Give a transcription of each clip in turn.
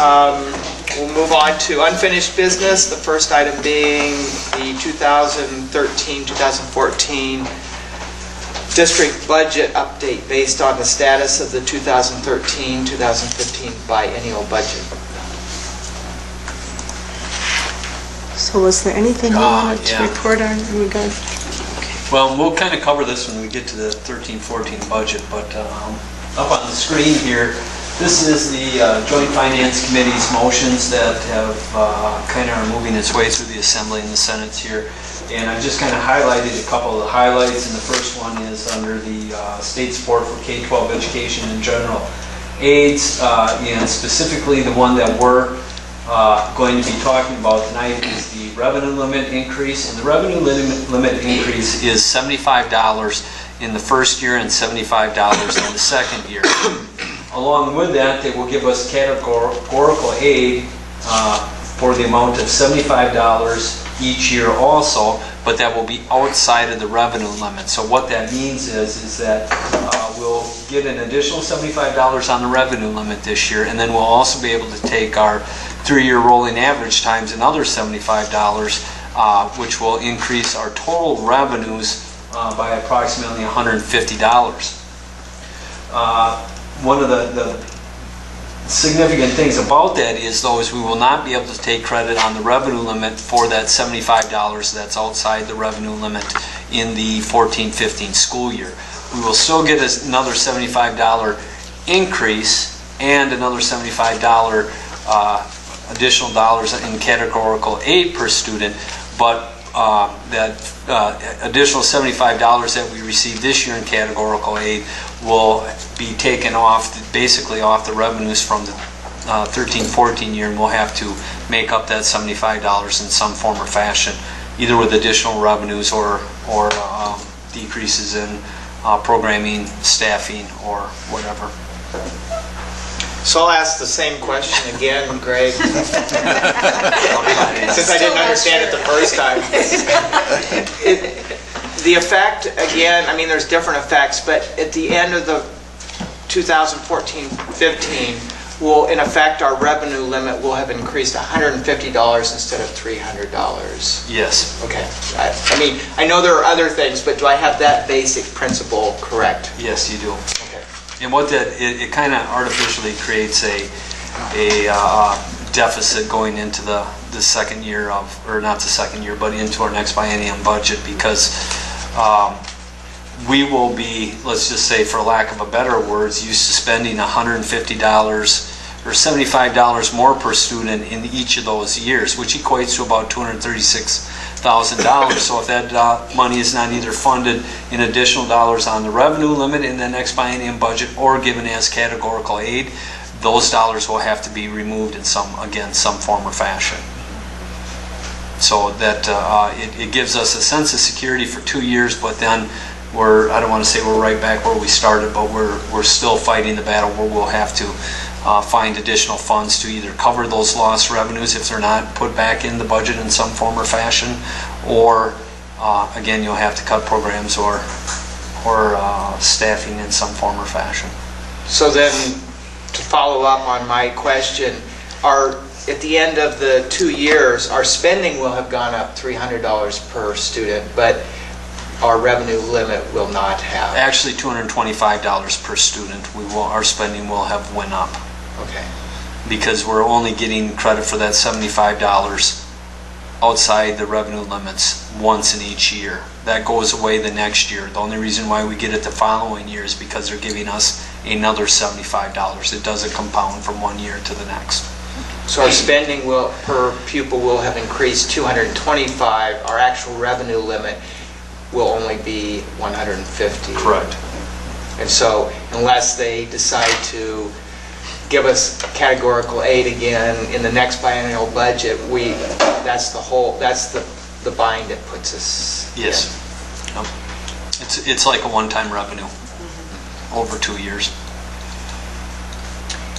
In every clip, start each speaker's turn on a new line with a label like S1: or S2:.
S1: We'll move on to unfinished business. The first item being the 2013-2014 district budget update based on the status of the 2013-2015 biennial budget.
S2: So was there anything you wanted to report on in regard?
S3: Well, we'll kind of cover this when we get to the 13-14 budget, but up on the screen here, this is the Joint Finance Committee's motions that have kind of are moving its way through the Assembly and the Senate here. And I've just kind of highlighted a couple of the highlights, and the first one is under the state support for K-12 education and general aids, and specifically the one that we're going to be talking about tonight is the revenue limit increase. And the revenue limit increase is $75 in the first year and $75 in the second year. Along with that, they will give us categorical aid for the amount of $75 each year also, but that will be outside of the revenue limit. So what that means is that we'll get an additional $75 on the revenue limit this year, and then we'll also be able to take our 3-year rolling average times another $75, which will increase our total revenues by approximately $150. One of the significant things about that is, though, is we will not be able to take credit on the revenue limit for that $75 that's outside the revenue limit in the 14-15 school year. We will still get another $75 increase and another $75 additional dollars in categorical aid per student, but that additional $75 that we received this year in categorical aid will be taken off, basically off the revenues from the 13-14 year, and we'll have to make up that $75 in some form or fashion, either with additional revenues or decreases in programming, staffing, or whatever.
S1: So I'll ask the same question again, Greg, since I didn't understand it the first time. The effect, again, I mean, there's different effects, but at the end of the 2014-15, will, in effect, our revenue limit will have increased $150 instead of $300.
S3: Yes.
S1: Okay. I mean, I know there are other things, but do I have that basic principle correct?
S3: Yes, you do.
S1: Okay.
S3: And what that, it kind of artificially creates a deficit going into the second year of, or not the second year, but into our next biennium budget, because we will be, let's just say for lack of a better words, used to spending $150 or $75 more per student in each of those years, which equates to about $236,000. So if that money is not either funded in additional dollars on the revenue limit in the next biennium budget or given as categorical aid, those dollars will have to be removed in some form or fashion. So that it gives us a sense of security for 2 years, but then I don't want to say we're right back where we started, but we're still fighting the battle where we'll have to find additional funds to either cover those lost revenues if they're not put back in the budget in some form or fashion, or again, you'll have to cut programs or staffing in some form or fashion.
S1: So then, to follow up on my question, at the end of the 2 years, our spending will have gone up $300 per student, but our revenue limit will not have.
S3: Actually, $225 per student. Our spending will have went up.
S1: Okay.
S3: Because we're only getting credit for that $75 outside the revenue limits once in each year. That goes away the next year. The only reason why we get it the following year is because they're giving us another $75. It doesn't compound from one year to the next.
S1: So our spending per pupil will have increased $225. Our actual revenue limit will only be $150.
S3: Correct.
S1: And so unless they decide to give us categorical aid again in the next biennial budget, that's the bind that puts us
S3: Yes.
S1: in.
S3: Yep. It's like a one-time revenue over 2 years.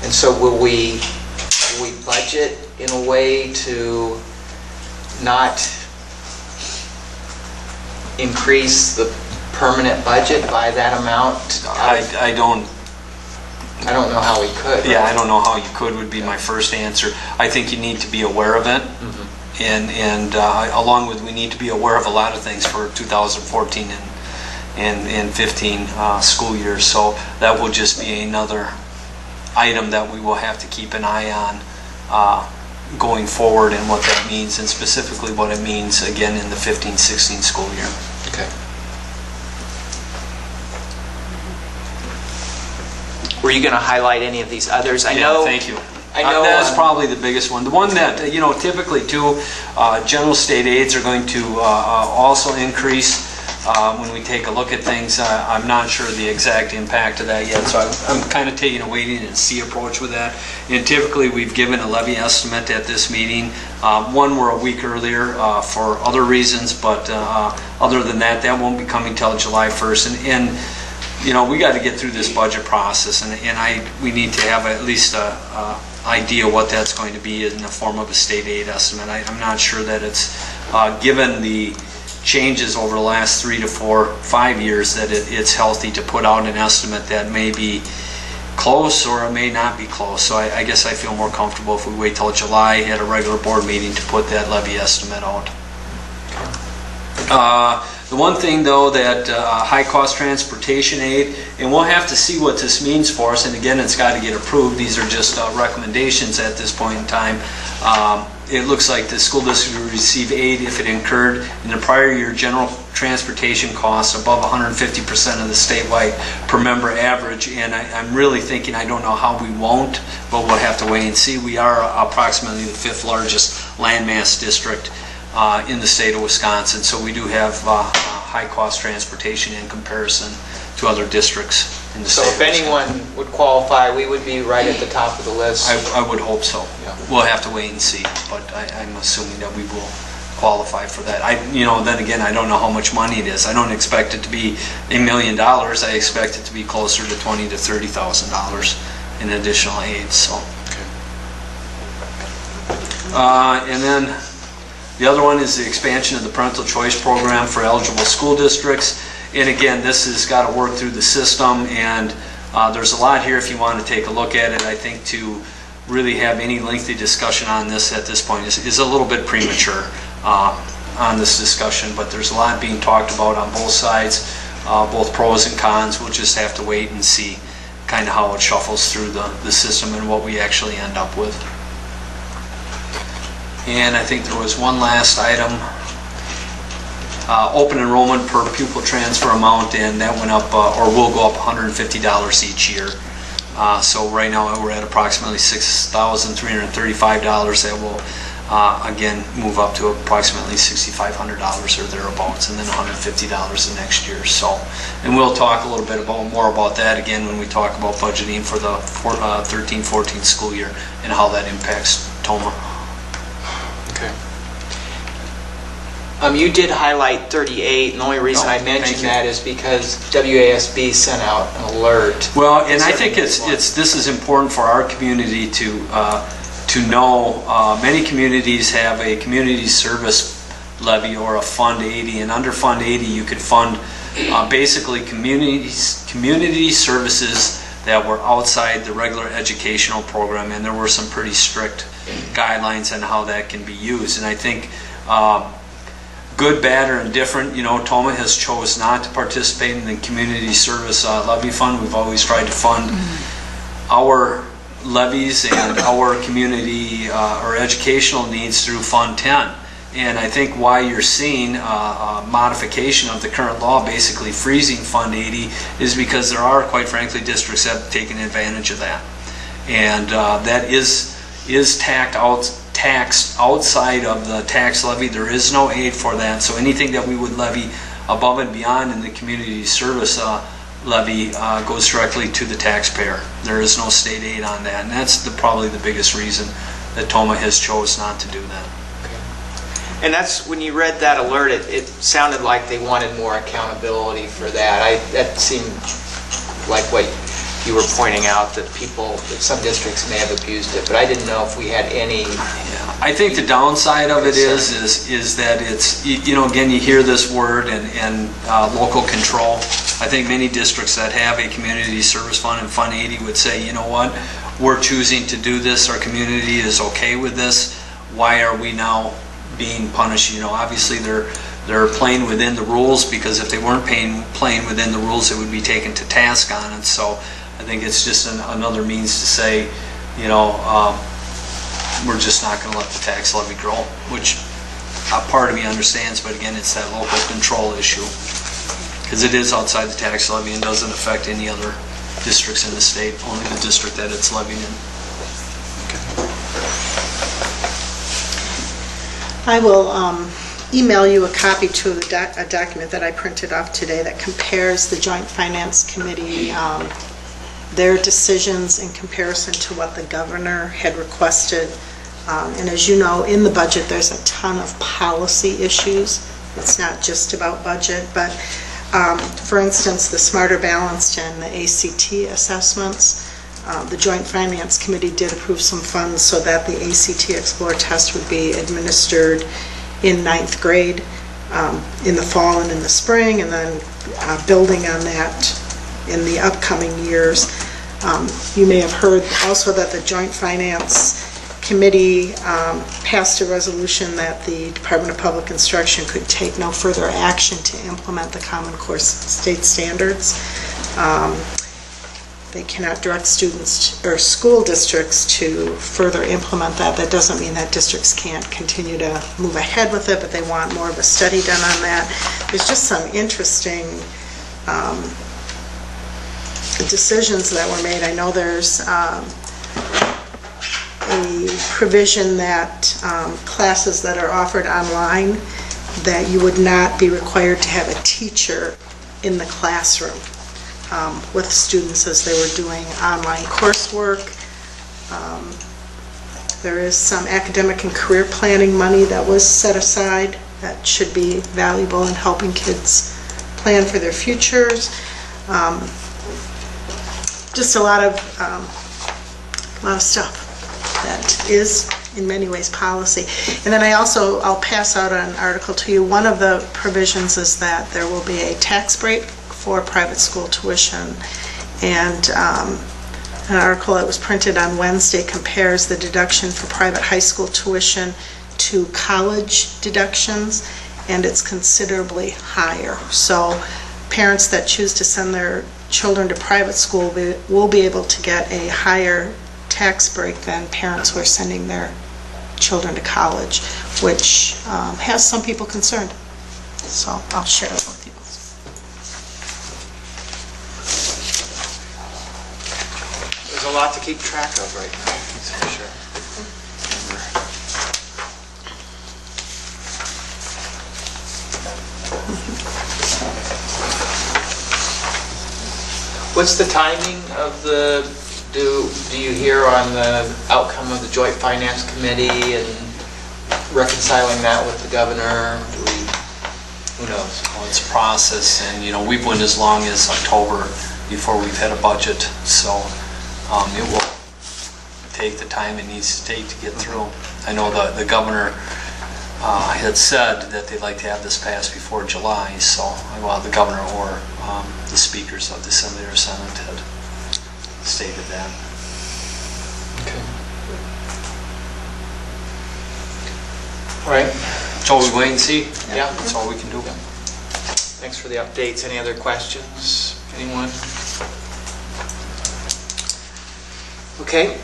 S1: And so will we budget in a way to not increase the permanent budget by that amount?
S3: I don't
S1: I don't know how we could.
S3: Yeah,
S1: right?
S3: I don't know how you could would be my first answer. I think you need to be aware of it. And along with, we need to be aware of a lot of things for 2014 and 15 school years. So that will just be another item that we will have to keep an eye on going forward, and what that means, and specifically what it means again in the 15-16 school year.
S1: Okay. Were you going to highlight any of these others? I know.
S3: Thank you.
S1: I know
S3: that's probably the biggest one. The one that, typically too, general state aids are going to also increase when we take a look at things. I'm not sure the exact impact of that yet, so I'm kind of taking a waiting and see approach with that. And typically we've given a levy estimate at this meeting. One, we're a week earlier for other reasons, but other than that, that won't be coming till July 1st. And we got to get through this budget process, and we need to have at least a idea what that's going to be in the form of a state aid estimate. I'm not sure that it's, given the changes over the last 3 to 4, 5 years, that it's healthy to put out an estimate that may be close or it may not be close. So I guess I feel more comfortable if we wait till July at a regular board meeting to put that levy estimate out. The one thing though, that high cost transportation aid, and we'll have to see what this means for us, and again, it's got to get approved. These are just recommendations at this point in time. It looks like the school district will receive aid if it incurred in the prior year general transportation costs above 150% of the statewide per member average, and I'm really thinking, I don't know how we won't, but we'll have to wait and see. We are approximately the 5th largest landmass district in the state of Wisconsin, so we do have high-cost transportation in comparison to other districts in the state.
S1: So if anyone would qualify, we would be right at the top of the list?
S3: I would hope so.
S1: Yeah.
S3: We'll have to wait and see, but I'm assuming that we will qualify for that. Then again, I don't know how much money it is. I don't expect it to be $1 million. I expect it to be closer to $20,000 to $30,000 in additional aid. So, and then the other one is the expansion of the parental choice program for eligible school districts. And again, this has got to work through the system, and there's a lot here if you want to take a look at it. I think to really have any lengthy discussion on this at this point is a little bit premature on this discussion, but there's a lot being talked about on both sides, both pros and cons. We'll just have to wait and see kind of how it shuffles through the system and what we actually end up with. And I think there was one last item, open enrollment per pupil transfer amount, and that went up, or will go up $150 each year. So right now we're at approximately $6,335. That will again move up to approximately $6,500 or thereabouts, and then $150 the next year. So, and we'll talk a little bit more about that again when we talk about budgeting for the 13-14 school year and how that impacts TOMA.
S1: Okay. You did highlight 38, and the only reason I mentioned that is because WASB sent out an alert.
S3: Well, and I think this is important for our community to know. Many communities have a community service levy or a Fund 80, and under Fund 80 you could fund basically community services that were outside the regular educational program, and there were some pretty strict guidelines on how that can be used. And I think good, bad, or indifferent, TOMA has chose not to participate in the community service levy fund. We've always tried to fund our levies and our community or educational needs through Fund 10. And I think why you're seeing a modification of the current law, basically freezing Fund 80, is because there are, quite frankly, districts that have taken advantage of that. And that is taxed outside of the tax levy. There is no aid for that. So anything that we would levy above and beyond in the community service levy goes directly to the taxpayer. There is no state aid on that. And that's probably the biggest reason that TOMA has chose not to do that.
S1: And that's, when you read that alert, it sounded like they wanted more accountability for that. That seemed like what you were pointing out, that some districts may have abused it, but I didn't know if we had any.
S3: Yeah, I think the downside of it is that it's, again, you hear this word and local control. I think many districts that have a community service fund and Fund 80 would say, you know what, we're choosing to do this, our community is okay with this, why are we now being punished? You know, obviously they're playing within the rules, because if they weren't playing within the rules, they would be taken to task on it. So I think it's just another means to say, you know, we're just not going to let the tax levy grow, which a part of me understands, but again, it's that local control issue, because it is outside the tax levy and doesn't affect any other districts in the state, only the district that it's levied in.
S2: I will email you a copy to a document that I printed off today that compares the Joint Finance Committee, their decisions in comparison to what the governor had requested. And as you know, in the budget, there's a ton of policy issues. It's not just about budget, but for instance, the Smarter Balanced and the ACT assessments, the Joint Finance Committee did approve some funds so that the ACT Explore test would be administered in 9th grade in the fall and in the spring, and then building on that in the upcoming years. You may have heard also that the Joint Finance Committee passed a resolution that the Department of Public Instruction could take no further action to implement the Common Core state standards. They cannot direct students or school districts to further implement that. That doesn't mean that districts can't continue to move ahead with it, but they want more of a study done on that. There's just some interesting decisions that were made. I know there's a provision that classes that are offered online, that you would not be required to have a teacher in the classroom with students as they were doing online coursework. There is some academic and career planning money that was set aside that should be valuable in helping kids plan for their futures. Just a lot of stuff that is in many ways policy. And then I'll pass out an article to you. One of the provisions is that there will be a tax break for private school tuition, and an article that was printed on Wednesday compares the deduction for private high school tuition to college deductions, and it's considerably higher. So parents that choose to send their children to private school will be able to get a higher tax break than parents who are sending their children to college, which has some people concerned. So I'll share it with you.
S1: There's a lot to keep track of right now, that's for sure. What's the timing of do you hear on the outcome of the Joint Finance Committee and reconciling that with the governor? Who knows?
S3: Well, it's a process, and you know, we've went as long as October before we've had a budget, so it will take the time it needs to take to get through. I know the governor had said that they'd like to have this passed before July, so well, the governor or the speakers of the Assembly or Senate had stated that.
S1: Okay. All right.
S3: So we wait and see.
S1: Yeah.
S3: That's all we can do.
S1: Yeah. Thanks for the updates. Any other questions? Anyone? Okay.